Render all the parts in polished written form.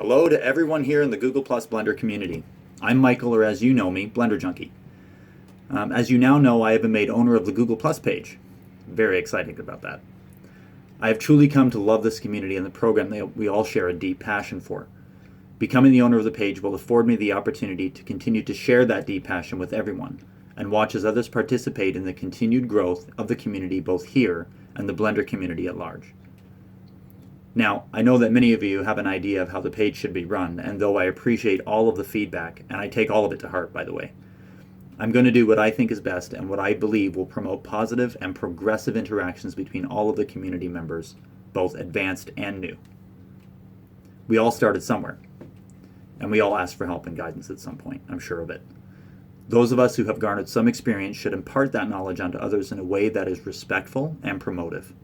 Hello to everyone here in the Google Plus Blender community. I'm Michael, or as you know me, Blender Junkie. As you now know, I have been made owner of the Google Plus page. Very excited about that. I have truly come to love this community and the program that we all share a deep passion for. Becoming the owner of the page will afford me the opportunity to continue to share that deep passion with everyone and watch as others participate in the continued growth of the community both here and the Blender community at large. Now, I know that many of you have an idea of how the page should be run, and though I appreciate all of the feedback, and I take all of it to heart, by the way, I'm going to do what I think is best and what I believe will promote positive and progressive interactions between all of the community members, both advanced and new. We all started somewhere, and we all asked for help and guidance at some point, I'm sure of it. Those of us who have garnered some experience should impart that knowledge onto others in a way that is respectful and promotive.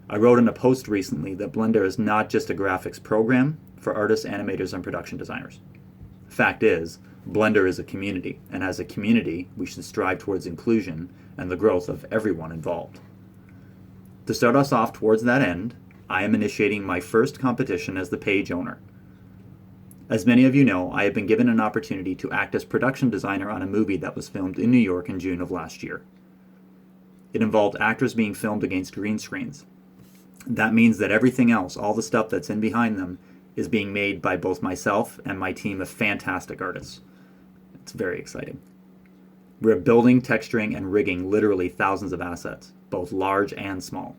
I wrote in a post recently that Blender is not just a graphics program for artists, animators, and production designers. Fact is, Blender is a community, and as a community, we should strive towards inclusion and the growth of everyone involved. To start us off towards that end, I am initiating my first competition as the page owner. As many of you know, I have been given an opportunity to act as production designer on a movie that was filmed in New York in June of last year. It involved actors being filmed against green screens. That means that everything else, all the stuff that's in behind them, is being made by both myself and my team of fantastic artists. It's very exciting. We're building, texturing, and rigging literally thousands of assets, both large and small.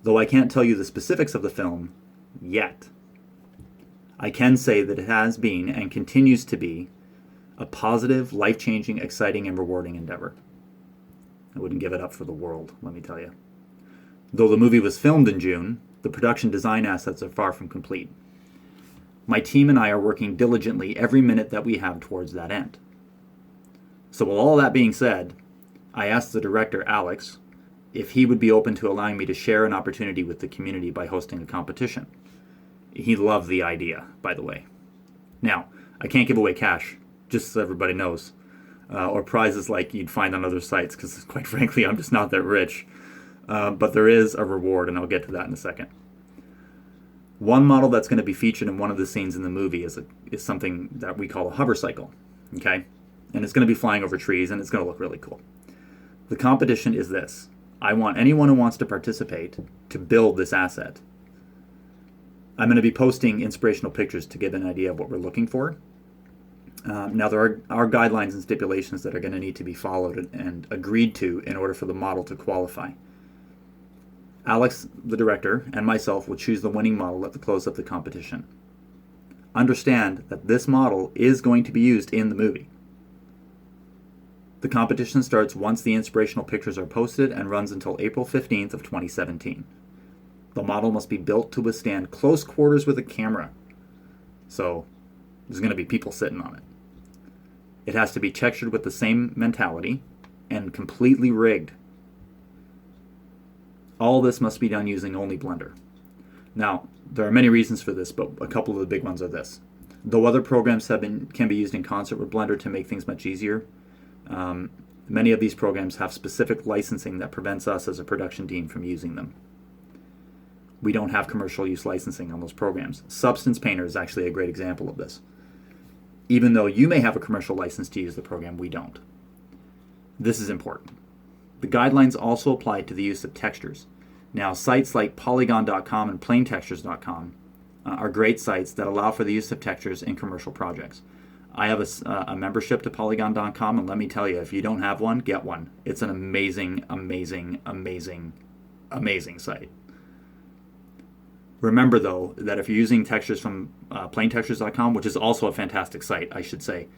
Though I can't tell you the specifics of the film yet, I can say that it has been and continues to be a positive, life-changing, exciting, and rewarding endeavor. I wouldn't give it up for the world, let me tell you. Though the movie was filmed in June, the production design assets are far from complete. My team and I are working diligently every minute that we have towards that end. So with all that being said, I asked the director, Alex, if he would be open to allowing me to share an opportunity with the community by hosting a competition. He loved the idea, by the way. Now, I can't give away cash, just so everybody knows, or prizes like you'd find on other sites, because quite frankly, I'm just not that rich. But there is a reward, and I'll get to that in a second. One model that's going to be featured in one of the scenes in the movie is something that we call a hover cycle, okay? And it's going to be flying over trees, and it's going to look really cool. The competition is this. I want anyone who wants to participate to build this asset. I'm going to be posting inspirational pictures to give an idea of what we're looking for. Now, there are guidelines and stipulations that are going to need to be followed and agreed to in order for the model to qualify. Alex, the director, and myself will choose the winning model at the close of the competition. Understand that this model is going to be used in the movie. The competition starts once the inspirational pictures are posted and runs until April 15th of 2017. The model must be built to withstand close quarters with a camera. So there's going to be people sitting on it. It has to be textured with the same mentality and completely rigged. All this must be done using only Blender. Now, there are many reasons for this, but a couple of the big ones are this. Though other programs can be used in concert with Blender to make things much easier, many of these programs have specific licensing that prevents us as a production team from using them. We don't have commercial use licensing on those programs. Substance Painter is actually a great example of this. Even though you may have a commercial license to use the program, we don't. This is important. The guidelines also apply to the use of textures. Now, sites like Polygon.com and PlaneTextures.com are great sites that allow for the use of textures in commercial projects. I have a membership to Polygon.com, and let me tell you, if you don't have one, get one. It's an amazing, amazing, amazing, amazing site. Remember, though, that if you're using textures from PlaneTextures.com, which is also a fantastic site, I should say,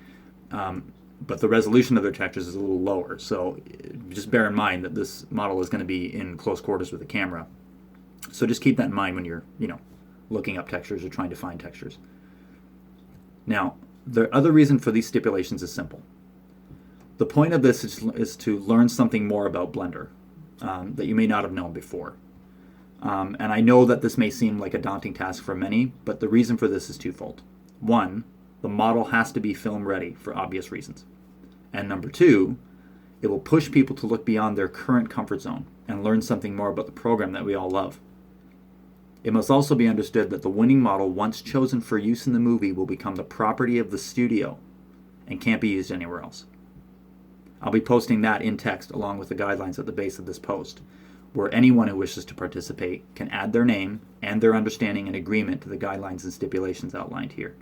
but the resolution of their textures is a little lower. So just bear in mind that this model is going to be in close quarters with the camera. So just keep that in mind when you're, looking up textures or trying to find textures. Now, the other reason for these stipulations is simple. The point of this is to learn something more about Blender that you may not have known before. And I know that this may seem like a daunting task for many, but the reason for this is twofold. One, the model has to be film ready for obvious reasons. And number two, it will push people to look beyond their current comfort zone and learn something more about the program that we all love. It must also be understood that the winning model, once chosen for use in the movie, will become the property of the studio and can't be used anywhere else. I'll be posting that in text along with the guidelines at the base of this post, where anyone who wishes to participate can add their name and their understanding and agreement to the guidelines and stipulations outlined here.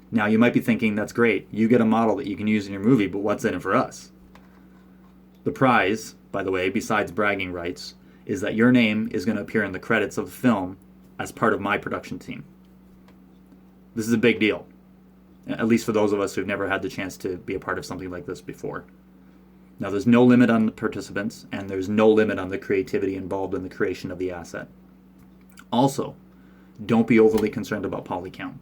Now, you might be thinking, that's great, you get a model that you can use in your movie, but what's in it for us? The prize, by the way, besides bragging rights, is that your name is going to appear in the credits of the film as part of my production team. This is a big deal, at least for those of us who've never had the chance to be a part of something like this before. Now, there's no limit on the participants, and there's no limit on the creativity involved in the creation of the asset. Also, don't be overly concerned about poly count.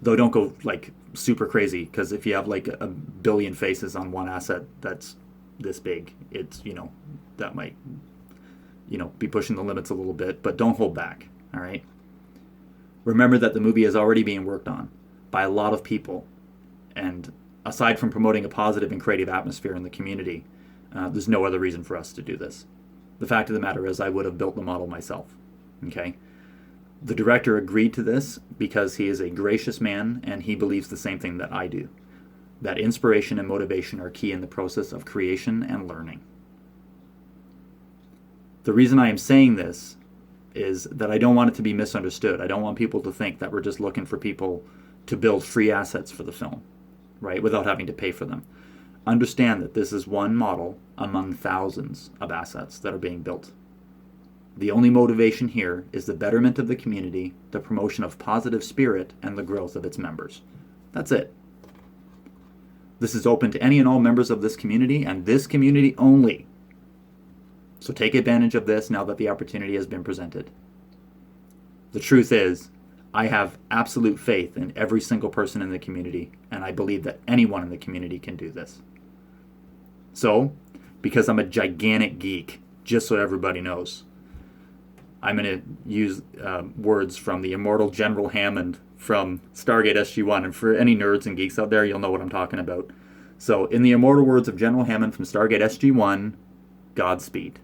Though don't go like super crazy, because if you have like a billion faces on one asset that's this big, it's, that might, be pushing the limits a little bit, but don't hold back, all right? Remember that the movie is already being worked on by a lot of people, and aside from promoting a positive and creative atmosphere in the community, there's no other reason for us to do this. The fact of the matter is I would have built the model myself, okay? The director agreed to this because he is a gracious man and he believes the same thing that I do, that inspiration and motivation are key in the process of creation and learning. The reason I am saying this is that I don't want it to be misunderstood. I don't want people to think that we're just looking for people to build free assets for the film, right, without having to pay for them. Understand that this is one model among thousands of assets that are being built. The only motivation here is the betterment of the community, the promotion of positive spirit, and the growth of its members. That's it. This is open to any and all members of this community, and this community only. So take advantage of this now that the opportunity has been presented. The truth is, I have absolute faith in every single person in the community, and I believe that anyone in the community can do this. So, because I'm a gigantic geek, just so everybody knows, I'm going to use words from the immortal General Hammond from Stargate SG-1. And for any nerds and geeks out there, you'll know what I'm talking about. So, in the immortal words of General Hammond from Stargate SG-1, Godspeed.